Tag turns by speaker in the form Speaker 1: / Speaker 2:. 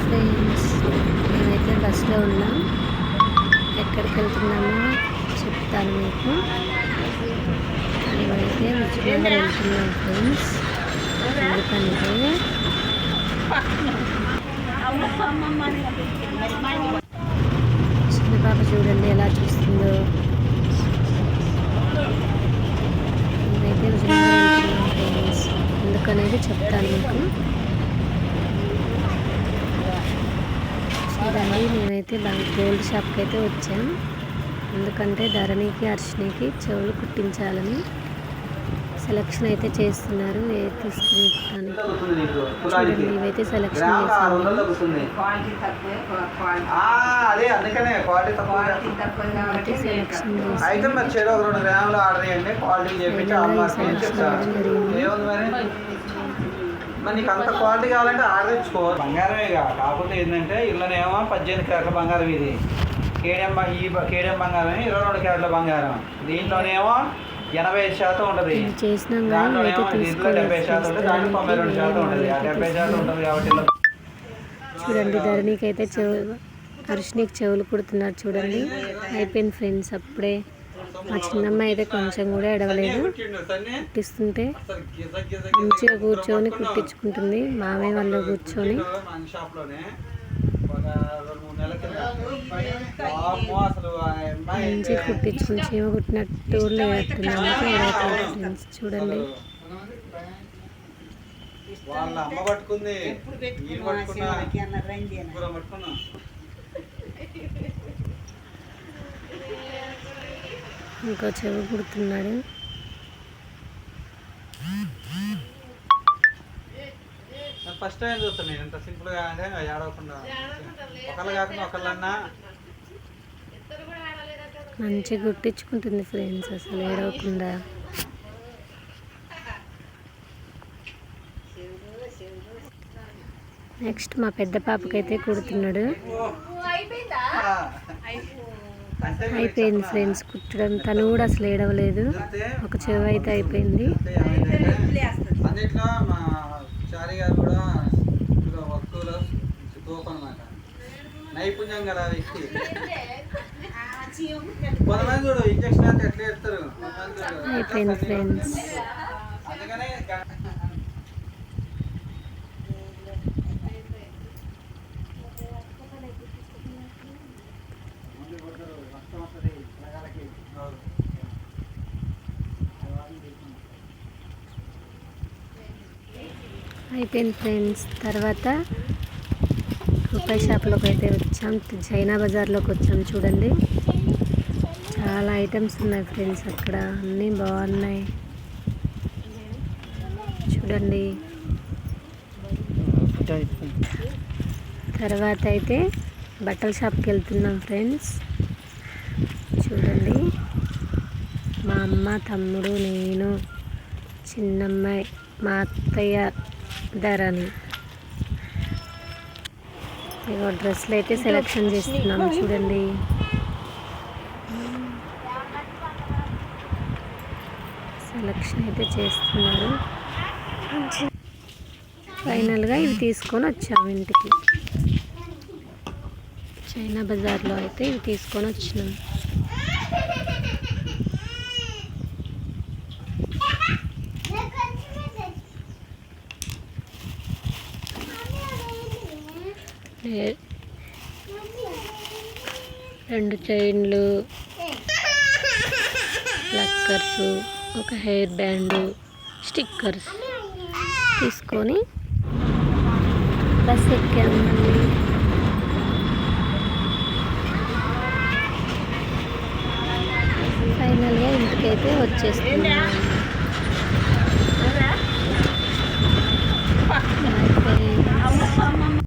Speaker 1: Friends, మేమైతే బస్సులో ఉన్నాం. ఎక్కడికి వెళ్తున్నామో చెప్తాను మీకు. మేమైతే విజయనగరం వెళ్తున్నాం ఫ్రెండ్స్. ఎందుకంటే చిన్న పాప చూడండి ఎలా చూస్తుందో. మేమైతే విజయనగరం వెళ్తున్నాం ఫ్రెండ్స్. ఎందుకనేది చెప్తాను మీకు. చూడండి, మేమైతే గోల్డ్ షాప్కి అయితే వచ్చాం. ఎందుకంటే ధరణికి హర్షినికి చెవులు కుట్టించాలని సెలెక్షన్ అయితే చేస్తున్నారు. తీసుకుంటానికి చూడండి, ఇవైతే సెలెక్షన్ చేస్తాము.
Speaker 2: నీకు అంత క్వాలిటీ కావాలంటే ఆర్డర్ ఇచ్చుకో. బంగారమే కాకపోతే ఏంటంటే ఇళ్ళనేమో 18 క్యారెట్ల బంగారం, ఇది కేడియం బంగారం 22 క్యారెట్ల బంగారం. దీంట్లోనేమో 85% ఉంటుంది, దాంట్లోనేమో దీంట్లో 70% ఉంటుంది, దాంట్లో 92% ఉంటుంది. ఆ 70% ఉంటుంది కాబట్టి
Speaker 1: చూడండి, ధరణికి అయితే హర్షినికి చెవులు కుడుతున్నారు. చూడండి, అయిపోయింది ఫ్రెండ్స్. అప్పుడే మా చిన్నమ్మాయి అయితే కొంచెం కూడా ఎడవలేదు. కుట్టిస్తుంటే మంచిగా కూర్చొని కుట్టించుకుంటుంది. మామయ్య వాళ్ళు కూర్చొని మంచిగా కుట్టించుకుని చీమ కుట్టినట్టు లేనట్టుంది. ఫ్రెండ్స్ చూడండి, ఇంకో చెవి కుడుతున్నాడు.
Speaker 2: ఫస్ట్ టైం చూస్తాను నేను ఇంత సింపుల్గా ఏడవకుండా. ఒకళ్ళు కాకుండా ఒకళ్ళన్నా
Speaker 1: మంచిగా కుట్టించుకుంటుంది ఫ్రెండ్స్, అసలు ఏడవకుండా. నెక్స్ట్ మా పెద్ద పాపకైతే కుడుతున్నాడు. అయిపోయింది ఫ్రెండ్స్ కుట్టడం. తను కూడా అసలు ఏడవలేదు. ఒక చెవి అయితే అయిపోయింది.
Speaker 2: అన్నిట్లో మా చారి గారు కూడా వస్తువులో తోపనమాట, నైపుణ్యం గల వ్యక్తి. కొంతమంది చూడు ఇంజక్షన్ అంటే ఎట్లా చేస్తారు.
Speaker 1: అయిపోయింది ఫ్రెండ్స్.
Speaker 2: అందుకనే
Speaker 1: అయిపోయింది ఫ్రెండ్స్. తర్వాత రూపాయి షాప్లోకి అయితే వచ్చాం. చైనా బజార్లోకి వచ్చాం. చూడండి, చాలా ఐటమ్స్ ఉన్నాయి ఫ్రెండ్స్. అక్కడ అన్నీ బాగున్నాయి. చూడండి, తర్వాత అయితే బట్టల షాప్కి వెళ్తున్నాం ఫ్రెండ్స్. చూడండి, మా అమ్మ, తమ్ముడు, నేను, చిన్నమ్మాయి, మా అత్తయ్య ధరణి. ఇగో డ్రెస్సులు అయితే సెలెక్షన్ చేస్తున్నాము. చూడండి, సెలెక్షన్ అయితే చేస్తున్నారు. ఫైనల్గా ఇవి తీసుకొని వచ్చాము ఇంటికి. చైనా బజార్లో అయితే ఇవి తీసుకొని వచ్చినాం. రెండు చైన్లు, ప్లక్కర్స్, ఒక హెయిర్ బ్యాండ్, స్టిక్కర్స్ తీసుకొని బస్ ఎక్కాము. ఫైనల్గా ఇంటికైతే వచ్చేస్తున్నాము.